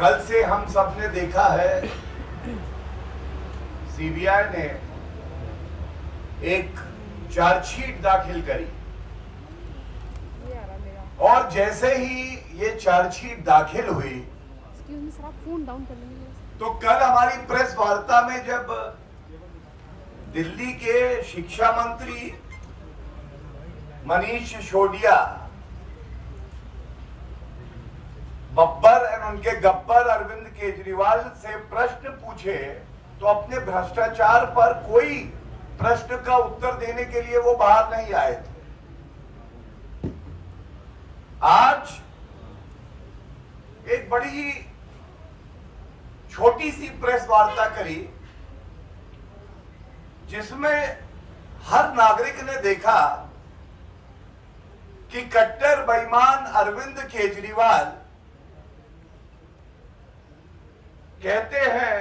कल से हम सब ने देखा है सीबीआई ने एक चार्जशीट दाखिल करी और जैसे ही ये चार्जशीट दाखिल हुई तो कल हमारी प्रेस वार्ता में जब दिल्ली के शिक्षा मंत्री मनीष सिसोदिया बब्बर और उनके गब्बर अरविंद केजरीवाल से प्रश्न पूछे तो अपने भ्रष्टाचार पर कोई प्रश्न का उत्तर देने के लिए वो बाहर नहीं आए थे। आज एक बड़ी छोटी सी प्रेस वार्ता करी जिसमें हर नागरिक ने देखा कि कट्टर बेईमान अरविंद केजरीवाल कहते हैं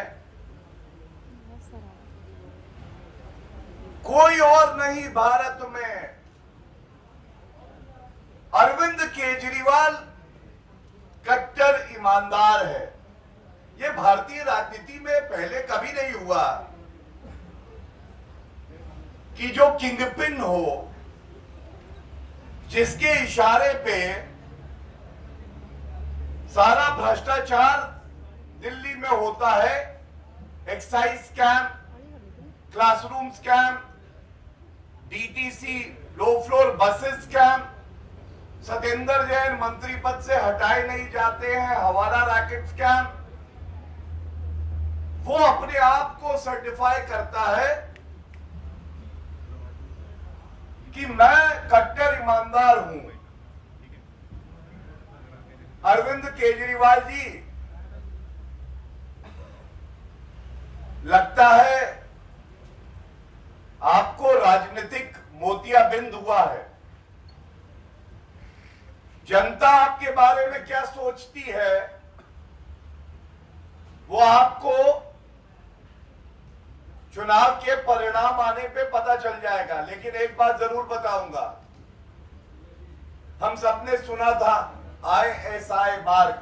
कोई और नहीं भारत में, अरविंद केजरीवाल कट्टर ईमानदार है। ये भारतीय राजनीति में पहले कभी नहीं हुआ कि जो किंगपिन हो, जिसके इशारे पे सारा भ्रष्टाचार दिल्ली में होता है, excise scam, classroom scam, DTC low floor buses scam, Satyendra Jain मंत्री पद से हटाए नहीं जाते हैं, हवाला रैकेट स्कैम। वो अपने आप को सर्टिफाई करता है कि मैं कट्टर ईमानदार हूं। अरविंद केजरीवाल जी, लगता है आपको राजनीतिक मोतियाबिंद हुआ है। जनता आपके बारे में क्या सोचती है वो आपको चुनाव के परिणाम आने पे पता चल जाएगा। लेकिन एक बात जरूर बताऊंगा, हम सबने सुना था ISI mark,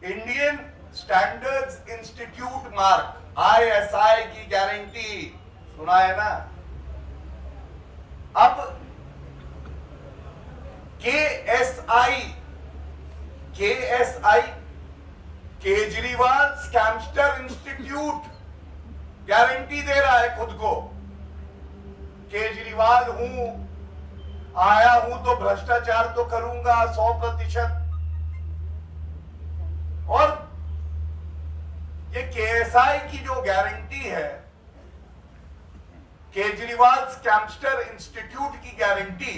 Indian standards institute mark, ISI की गारंटी सुना है ना। अब KSI Kejriwal scamster institute guarantee दे रहा है खुद को। केजरीवाल हूं, आया हूं तो भ्रष्टाचार तो करूंगा 100%। और ये KSI की जो गारंटी है, केजरीवाल स्कैमस्टर इंस्टीट्यूट की गारंटी,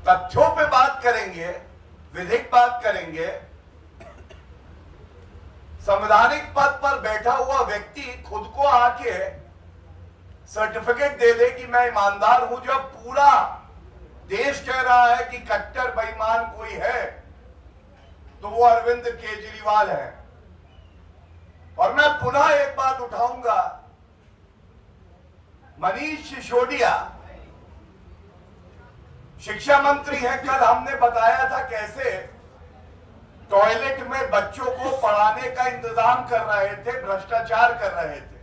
तथ्यों पे बात करेंगे, विधिक बात करेंगे। संवैधानिक पद पर बैठा हुआ व्यक्ति खुद को आके सर्टिफिकेट दे दे कि मैं ईमानदार हूं, जब पूरा देश कह रहा है कि कट्टर बेईमान कोई है तो वो अरविंद केजरीवाल है। और मैं पुनः एक बात उठाऊंगा, मनीष सिसोदिया शिक्षा मंत्री है। कल हमने बताया था कैसे टॉयलेट में बच्चों को पढ़ाने का इंतजाम कर रहे थे, भ्रष्टाचार कर रहे थे।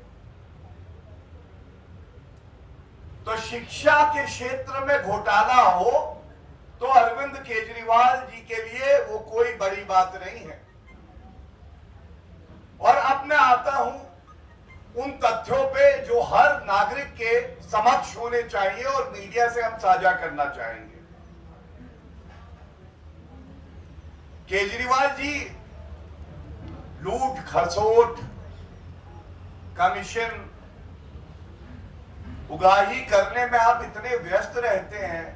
तो शिक्षा के क्षेत्र में घोटाला हो तो अरविंद केजरीवाल जी के लिए वो कोई बड़ी बात नहीं है। और अब मैं आता हूं उन तथ्यों पे जो हर नागरिक के समक्ष होने चाहिए और मीडिया से हम साझा करना चाहेंगे। केजरीवाल जी लूट खसोट, कमीशन, उगाही करने में आप इतने व्यस्त रहते हैं,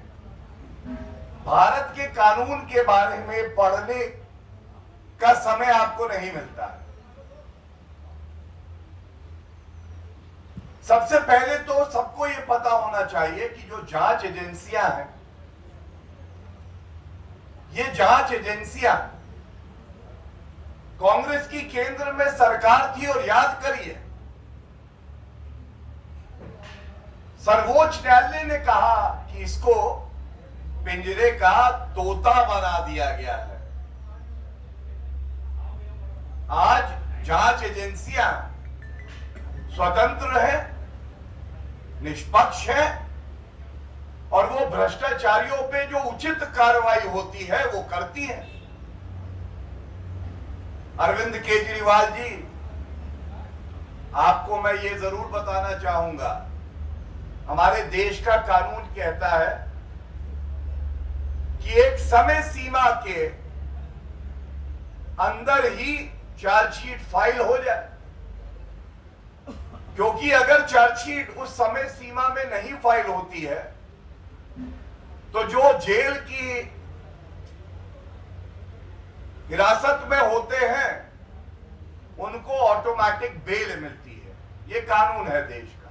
भारत के कानून के बारे में पढ़ने का समय आपको नहीं मिलता है। सबसे पहले तो सबको यह पता होना चाहिए कि जो जांच एजेंसियां हैं, ये जांच एजेंसियां कांग्रेस की केंद्र में सरकार थी। और याद करिए, सर्वोच्च न्यायालय ने कहा कि इसको पिंजरे का तोता बना दिया गया है। जांच एजेंसियां स्वतंत्र है, निष्पक्ष है और वो भ्रष्टाचारियों पे जो उचित कार्रवाई होती है वो करती है। अरविंद केजरीवाल जी, आपको मैं ये जरूर बताना चाहूंगा, हमारे देश का कानून कहता है कि एक समय सीमा के अंदर ही चार्जशीट फाइल हो जाए, क्योंकि अगर चार्जशीट उस समय सीमा में नहीं फाइल होती है तो जो जेल की हिरासत में होते हैं उनको ऑटोमेटिक बेल मिलती है। ये कानून है देश का।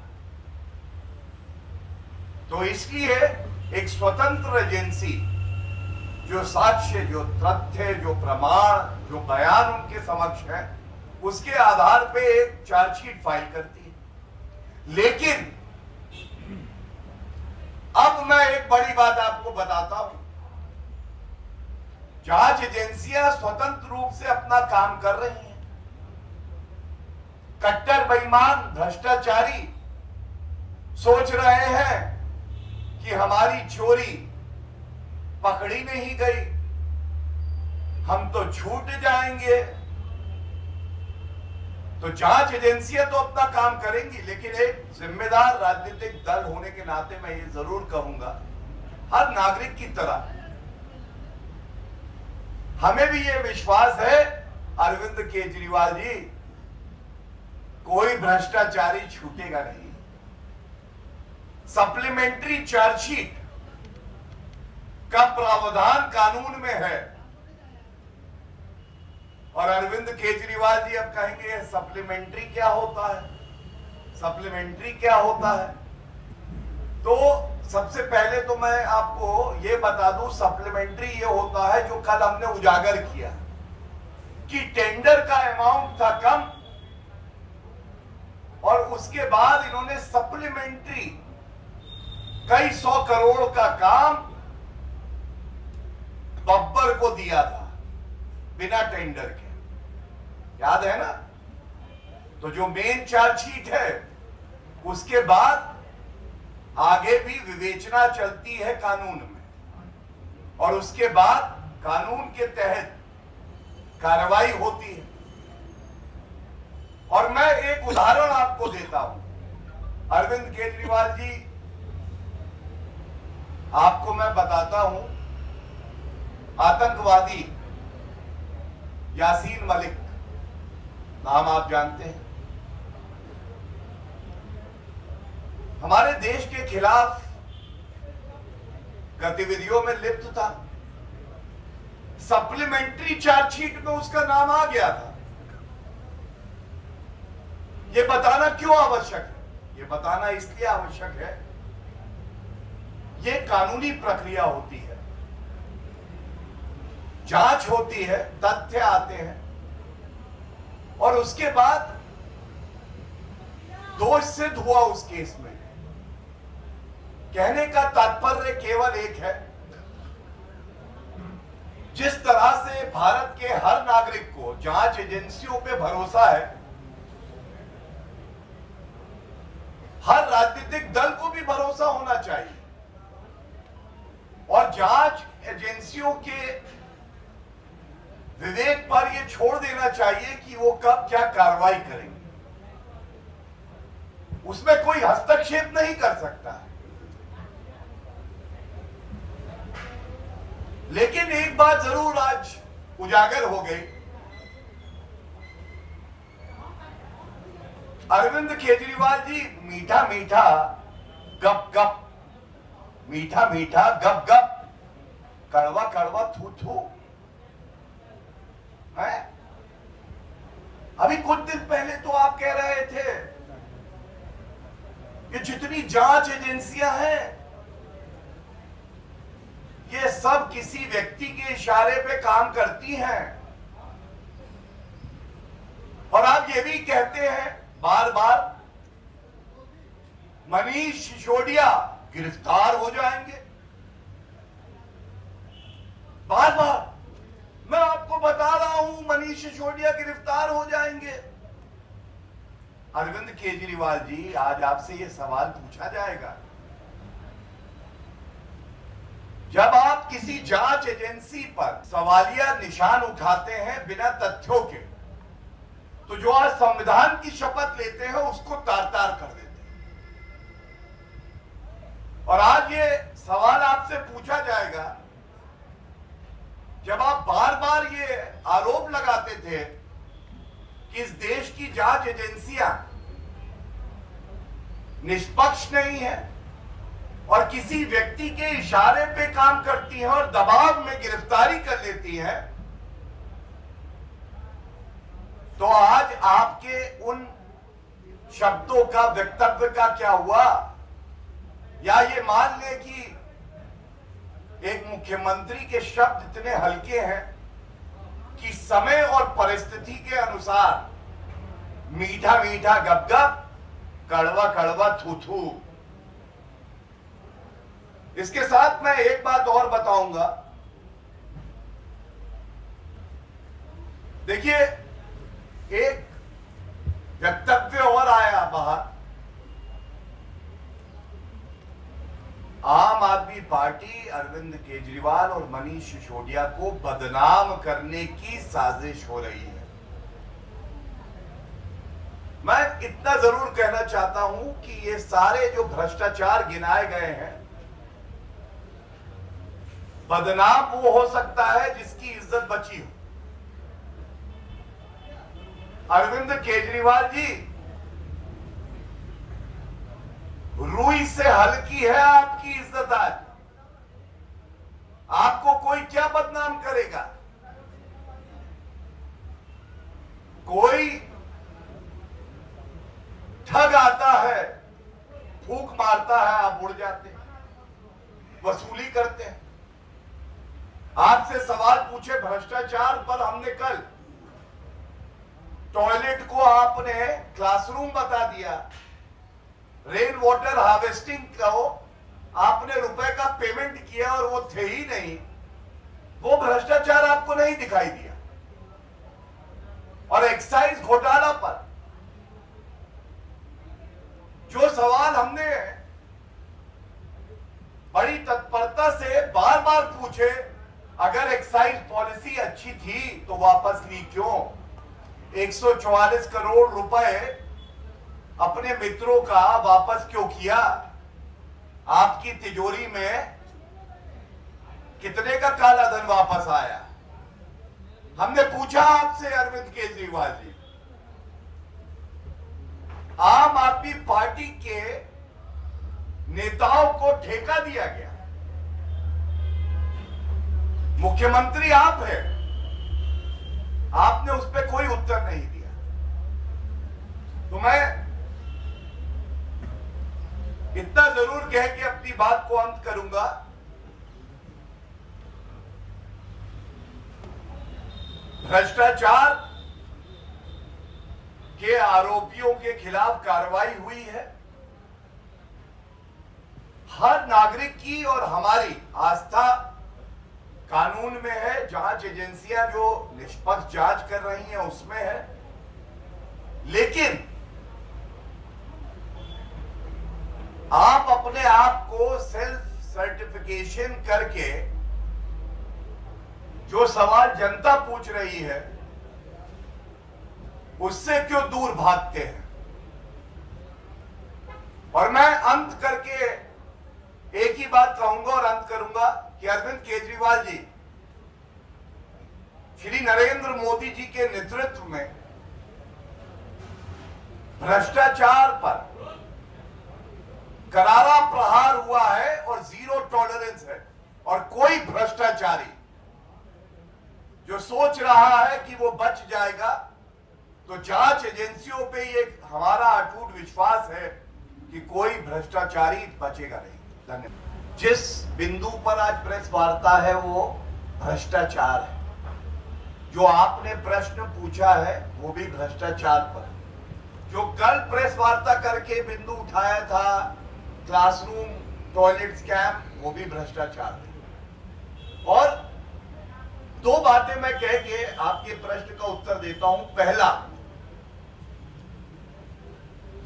तो इसलिए एक स्वतंत्र एजेंसी जो साक्ष्य, जो तथ्य, जो प्रमाण, जो बयान उनके समक्ष है, उसके आधार पे एक चार्जशीट फाइल करती है। लेकिन अब मैं एक बड़ी बात आपको बताता हूं। जांच एजेंसियां स्वतंत्र रूप से अपना काम कर रही हैं। कट्टर बेईमान भ्रष्टाचारी सोच रहे हैं कि हमारी चोरी पकड़ी नहीं गई, हम तो छूट जाएंगे। तो जांच एजेंसियां तो अपना काम करेंगी, लेकिन एक जिम्मेदार राजनीतिक दल होने के नाते मैं ये जरूर कहूंगा, हर नागरिक की तरह हमें भी ये विश्वास है, अरविंद केजरीवाल जी, कोई भ्रष्टाचारी छूटेगा नहीं। सप्लीमेंट्री चार्जशीट का प्रावधान कानून में है। और अरविंद केजरीवाल जी अब कहेंगे सप्लीमेंट्री क्या होता है, सप्लीमेंट्री क्या होता है। तो सबसे पहले तो मैं आपको ये बता दूं, सप्लीमेंट्री ये होता है जो कल हमने उजागर किया कि टेंडर का अमाउंट था कम और उसके बाद इन्होंने सप्लीमेंट्री कई 100 करोड़ का काम बब्बर को दिया था बिना टेंडर के, याद है ना। तो जो मेन चार्जशीट है उसके बाद आगे भी विवेचना चलती है कानून में और उसके बाद कानून के तहत कार्रवाई होती है। और मैं एक उदाहरण आपको देता हूं। अरविंद केजरीवाल जी, आपको मैं बताता हूं, आतंकवादी यासीन मलिक, नाम आप जानते हैं, हमारे देश के खिलाफ गतिविधियों में लिप्त था। सप्लीमेंट्री चार्जशीट में उसका नाम आ गया था। यह बताना क्यों आवश्यक है? यह बताना इसलिए आवश्यक है, यह कानूनी प्रक्रिया होती है, जांच होती है, तथ्य आते हैं और उसके बाद दोष सिद्ध हुआ उस केस में। कहने का तात्पर्य केवल एक है, जिस तरह से भारत के हर नागरिक को जांच एजेंसियों पे भरोसा है, हर राजनीतिक दल को भी भरोसा होना चाहिए और जांच एजेंसियों के विवेक पर यह छोड़ देना चाहिए कि वो कब क्या कार्रवाई करेंगे। उसमें कोई हस्तक्षेप नहीं कर सकता है। लेकिन एक बात जरूर आज उजागर हो गई, अरविंद केजरीवाल जी मीठा मीठा गप गप, मीठा मीठा गप गप, कड़वा कड़वा थू थू है। अभी कुछ दिन पहले तो आप कह रहे थे कि जितनी जांच एजेंसियां हैं ये सब किसी व्यक्ति के इशारे पे काम करती हैं। और आप ये भी कहते हैं बार बार मनीष सिसोदिया गिरफ्तार हो जाएंगे। बार बार मैं आपको बता रहा हूं मनीष सिसोदिया गिरफ्तार हो जाएंगे। अरविंद केजरीवाल जी, आज आपसे ये सवाल पूछा जाएगा। जब आप किसी जांच एजेंसी पर सवालिया निशान उठाते हैं बिना तथ्यों के, तो जो आज संविधान की शपथ लेते हैं उसको तार-तार कर देते हैं। और आज ये सवाल आपसे पूछा जाएगा, जब आप बार बार ये आरोप लगाते थे कि इस देश की जांच एजेंसियां निष्पक्ष नहीं है और किसी व्यक्ति के इशारे पे काम करती हैं और दबाव में गिरफ्तारी कर लेती हैं, तो आज आपके उन शब्दों का, वक्तव्य का क्या हुआ? या ये मान ले कि एक मुख्यमंत्री के शब्द इतने हल्के हैं कि समय और परिस्थिति के अनुसार मीठा मीठा गपगप, कड़वा कड़वा थू थू। इसके साथ मैं एक बात और बताऊंगा। देखिए, एक वक्तव्य और आया बाहर, आम आदमी पार्टी अरविंद केजरीवाल और मनीष सिसोदिया को बदनाम करने की साजिश हो रही है। मैं इतना जरूर कहना चाहता हूं कि ये सारे जो भ्रष्टाचार गिनाए गए हैं, बदनाम वो हो सकता है जिसकी इज्जत बची हो। अरविंद केजरीवाल जी, रुई से हल्की है आपकी इज्जत आज। आपको कोई क्या बदनाम करेगा? कोई ठग आता है, फूंक मारता है, आप उड़ जाते हैं, वसूली करते हैं। आपसे सवाल पूछे भ्रष्टाचार पर, हमने कल टॉयलेट को आपने क्लासरूम बता दिया, रेन वाटर हार्वेस्टिंग को आपने रुपए का पेमेंट किया और वो थे ही नहीं, वो भ्रष्टाचार आपको नहीं दिखाई दिया। और एक्साइज घोटाला पर जो सवाल हमने बड़ी तत्परता से बार बार पूछे, अगर एक्साइज पॉलिसी अच्छी थी तो वापस ली क्यों? 144 करोड़ रुपए अपने मित्रों का वापस क्यों किया? आपकी तिजोरी में कितने का काला धन वापस आया? हमने पूछा आपसे अरविंद केजरीवाल जी। आम आदमी पार्टी के नेताओं को ठेका दिया गया, मुख्यमंत्री आप हैं, आपने उस पर कोई उत्तर नहीं दिया। तो मैं इतना जरूर कह के अपनी बात को अंत करूंगा। भ्रष्टाचार के आरोपियों के खिलाफ कार्रवाई हुई है। हर नागरिक की और हमारी आस्था कानून में है, जांच एजेंसियां जो निष्पक्ष जांच कर रही हैं उसमें है। लेकिन आप अपने आप को सेल्फ सर्टिफिकेशन करके जो सवाल जनता पूछ रही है उससे क्यों दूर भागते हैं? और मैं अंत करके एक ही बात कहूंगा और अंत करूंगा कि अरविंद केजरीवाल जी श्री नरेंद्र मोदी जी के नेतृत्व में भ्रष्टाचार पर करारा प्रहार हुआ है और जीरो टॉलरेंस है। और कोई भ्रष्टाचारी जो सोच रहा है कि वो बच जाएगा, तो जांच एजेंसियों पे ये हमारा अटूट विश्वास है कि कोई भ्रष्टाचारी बचेगा नहीं। धन्यवाद। जिस बिंदु पर आज प्रेस वार्ता है वो भ्रष्टाचार है। जो आपने प्रश्न पूछा है वो भी भ्रष्टाचार पर। जो कल प्रेस वार्ता करके बिंदु उठाया था क्लासरूम टॉयलेट स्कैम, वो भी भ्रष्टाचार है। और दो बातें मैं कह के आपके प्रश्न का उत्तर देता हूं। पहला,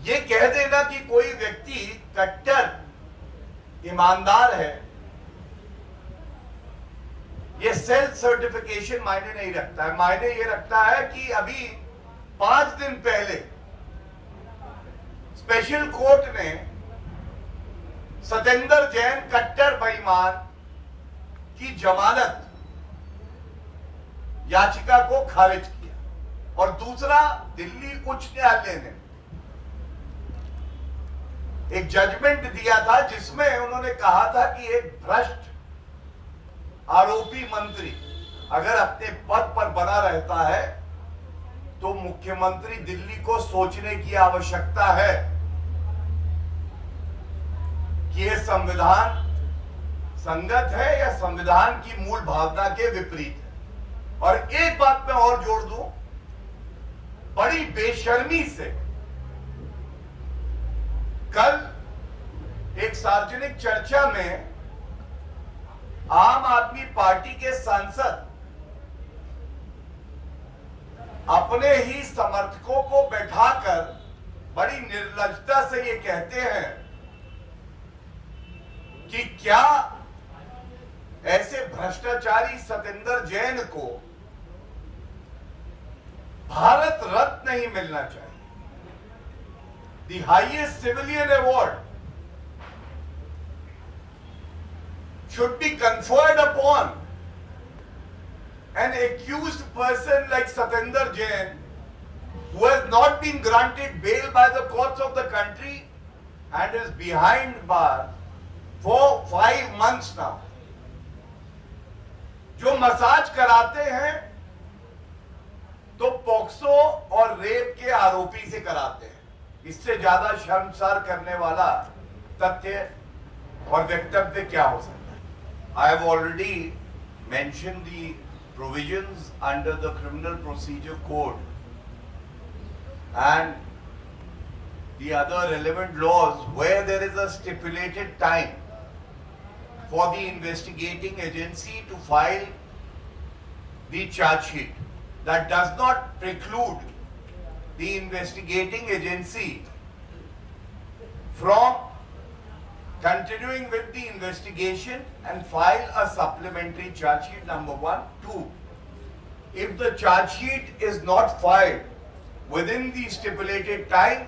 ये कह देना कि कोई व्यक्ति कट्टर ईमानदार है, ये सेल्फ सर्टिफिकेशन मायने नहीं रखता है। मायने ये रखता है कि अभी 5 दिन पहले स्पेशल कोर्ट ने सतेंद्र जैन कट्टर बेईमान की जमानत याचिका को खारिज किया। और दूसरा, दिल्ली उच्च न्यायालय ने एक जजमेंट दिया था जिसमें उन्होंने कहा था कि एक भ्रष्ट आरोपी मंत्री अगर अपने पद पर बना रहता है तो मुख्यमंत्री दिल्ली को सोचने की आवश्यकता है कि यह संविधान संगत है या संविधान की मूल भावना के विपरीत है। और एक बात मैं और जोड़ दूं, बड़ी बेशर्मी से कल एक सार्वजनिक चर्चा में आम आदमी पार्टी के सांसद अपने ही समर्थकों को बैठाकर बड़ी निर्लज्जता से ये कहते हैं कि क्या ऐसे भ्रष्टाचारी सतेंद्र जैन को भारत रत्न नहीं मिलना चाहिए। The highest civilian award should be conferred upon an accused person like Satinder Jain, who has not been granted bail by the courts of the country and is behind bar for 5 months now. जो massage कराते हैं तो POCSO और rape के आरोपी से कराते हैं। इससे ज्यादा शर्मसार करने वाला तथ्य और वक्तव्य क्या हो सकता है? I have already mentioned the provisions under the Criminal Procedure Code and the other relevant laws where there is a stipulated time for the investigating agency to file the charge sheet. That does not preclude the investigating agency from continuing with the investigation and file a supplementary charge sheet, number 1. 2, if the charge sheet is not filed within the stipulated time,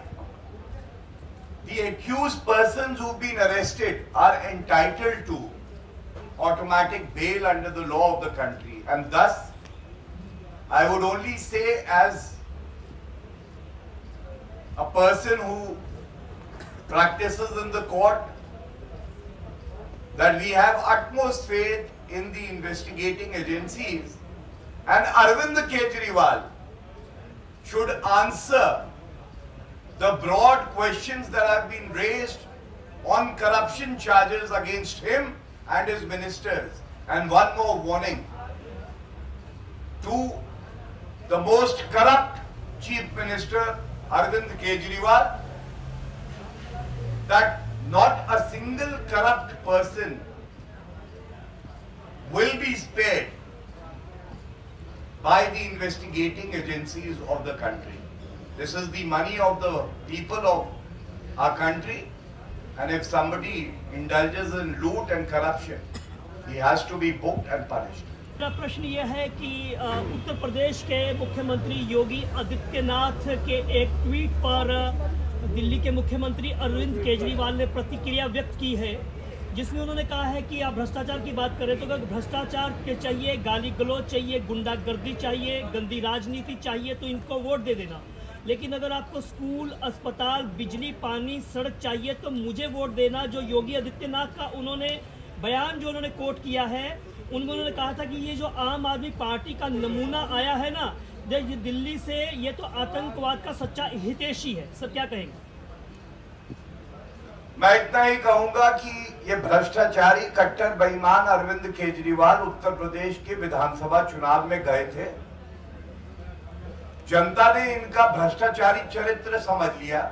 the accused persons who've been arrested are entitled to automatic bail under the law of the country. And thus, I would only say, as a person who practices in the court, that we have utmost faith in the investigating agencies, and Arvind Kejriwal should answer the broad questions that have been raised on corruption charges against him and his ministers. And one more warning to the most corrupt Chief Minister Arvind Kejriwal, that not a single corrupt person will be spared by the investigating agencies of the country. This is the money of the people of our country, and if somebody indulges in loot and corruption, he has to be booked and punished. मेरा प्रश्न यह है कि उत्तर प्रदेश के मुख्यमंत्री योगी आदित्यनाथ के एक tweet पर दिल्ली के मुख्यमंत्री अरविंद केजरीवाल ने प्रतिक्रिया व्यक्त की है, जिसमें उन्होंने कहा है कि आप भ्रष्टाचार की बात करें तो अगर भ्रष्टाचार के चाहिए, गाली गलौज चाहिए, गुंडागर्दी चाहिए, गंदी राजनीति चाहिए तो इनको वोट दे देना, लेकिन अगर आपको स्कूल, अस्पताल, बिजली, पानी, सड़क चाहिए तो मुझे वोट देना। जो योगी आदित्यनाथ का उन्होंने बयान जो उन्होंने कोट किया है, उन्होंने कहा था कि ये जो आम आदमी पार्टी का नमूना आया है ना, ये दिल्ली से, ये तो आतंकवाद का सच्चा हितैषी है। सर क्या कहेंगे? मैं इतना ही कहूंगा कि ये भ्रष्टाचारी कट्टर बेईमान अरविंद केजरीवाल उत्तर प्रदेश के विधानसभा चुनाव में गए थे। जनता ने इनका भ्रष्टाचारी चरित्र समझ लिया,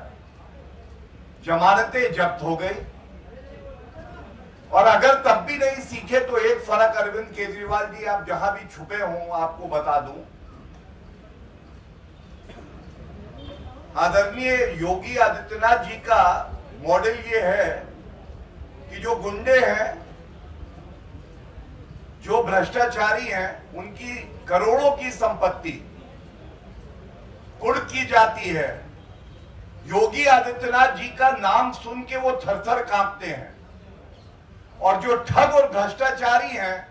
जमानतें जब्त हो गई, और अगर तब भी नहीं सीखे तो एक फर्क अरविंद केजरीवाल जी, आप जहां भी छुपे हों, आपको बता दूं, आदरणीय योगी आदित्यनाथ जी का मॉडल ये है कि जो गुंडे हैं, जो भ्रष्टाचारी हैं, उनकी करोड़ों की संपत्ति कुर्क की जाती है। योगी आदित्यनाथ जी का नाम सुन के वो थर-थर कांपते हैं। और जो ठग और भ्रष्टाचारी हैं,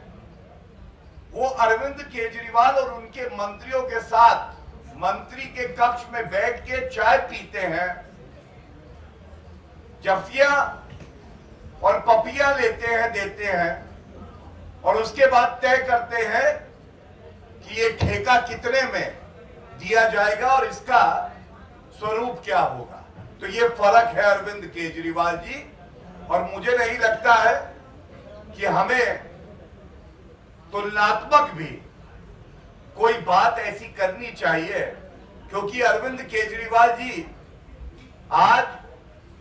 वो अरविंद केजरीवाल और उनके मंत्रियों के साथ मंत्री के कक्ष में बैठ के चाय पीते हैं, जफ्तियां और पपियां लेते हैं, देते हैं, और उसके बाद तय करते हैं कि ये ठेका कितने में दिया जाएगा और इसका स्वरूप क्या होगा। तो ये फर्क है अरविंद केजरीवाल जी। और मुझे नहीं लगता है कि हमें तुलनात्मक भी कोई बात ऐसी करनी चाहिए, क्योंकि अरविंद केजरीवाल जी आज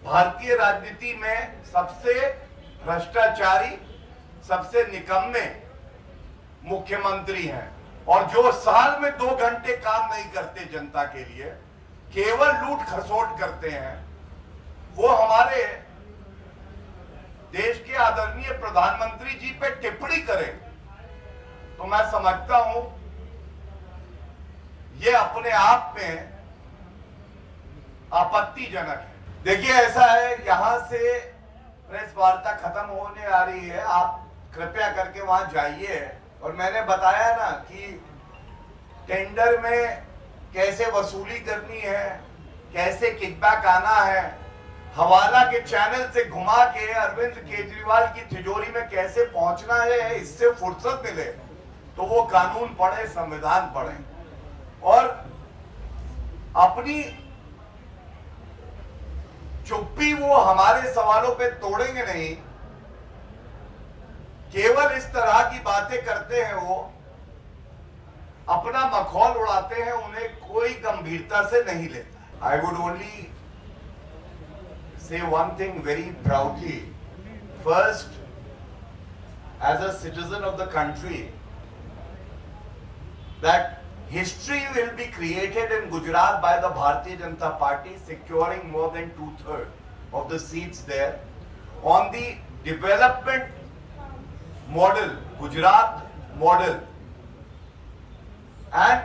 भारतीय राजनीति में सबसे भ्रष्टाचारी, सबसे निकम्मे मुख्यमंत्री हैं। और जो साल में 2 घंटे काम नहीं करते जनता के लिए, केवल लूट खसोट करते हैं, वो हमारे देश के आदरणीय प्रधानमंत्री जी पे टिप्पणी करें, तो मैं समझता हूं ये अपने आप में आपत्तिजनक है। देखिए, ऐसा है, यहां से प्रेस वार्ता खत्म होने आ रही है, आप कृपया करके वहां जाइए। और मैंने बताया ना कि टेंडर में कैसे वसूली करनी है, कैसे किकबैक आना है, हवाला के चैनल से घुमा के अरविंद केजरीवाल की तिजोरी में कैसे पहुंचना है, इससे फुर्सत मिले तो वो कानून पढ़े, संविधान पढ़े और अपनी चुप्पी वो हमारे सवालों पे तोड़ेंगे नहीं। केवल इस तरह की बातें करते हैं, वो अपना मखौल उड़ाते हैं, उन्हें कोई गंभीरता से नहीं लेता। I would only say one thing very proudly. First, as a citizen of the country, that history will be created in Gujarat by the Bharatiya Janata Party, securing more than 2/3 of the seats there on the development model, Gujarat model. And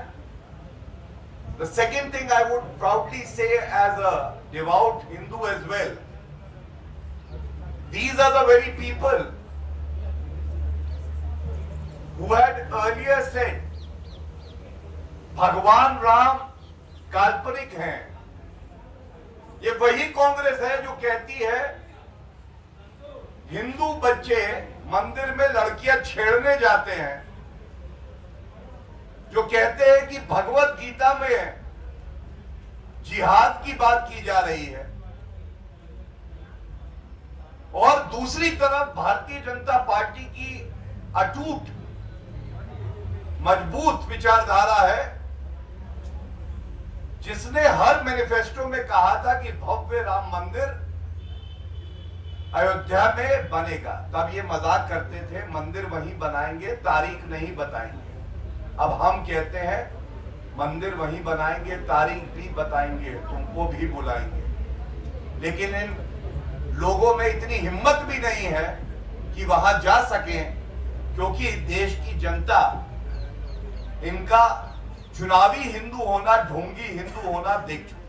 the second thing I would proudly say as a devout Hindu as well, these are the very people who had earlier said भगवान राम काल्पनिक हैं। ये वही कांग्रेस है जो कहती है हिंदू बच्चे मंदिर में लड़कियां छेड़ने जाते हैं, जो कहते हैं कि भगवत गीता में जिहाद की बात की जा रही है, और दूसरी तरफ भारतीय जनता पार्टी की अटूट मजबूत विचारधारा है, जिसने हर मैनिफेस्टो में कहा था कि भव्य राम मंदिर अयोध्या में बनेगा। तब ये मजाक करते थे, मंदिर वहीं बनाएंगे, तारीख नहीं बताएंगे। अब हम कहते हैं मंदिर वहीं बनाएंगे, तारीख भी बताएंगे, तुमको भी बुलाएंगे। लेकिन इन लोगों में इतनी हिम्मत भी नहीं है कि वहां जा सकें, क्योंकि देश की जनता इनका चुनावी हिंदू होना, ढोंगी हिंदू होना देख चुकी है।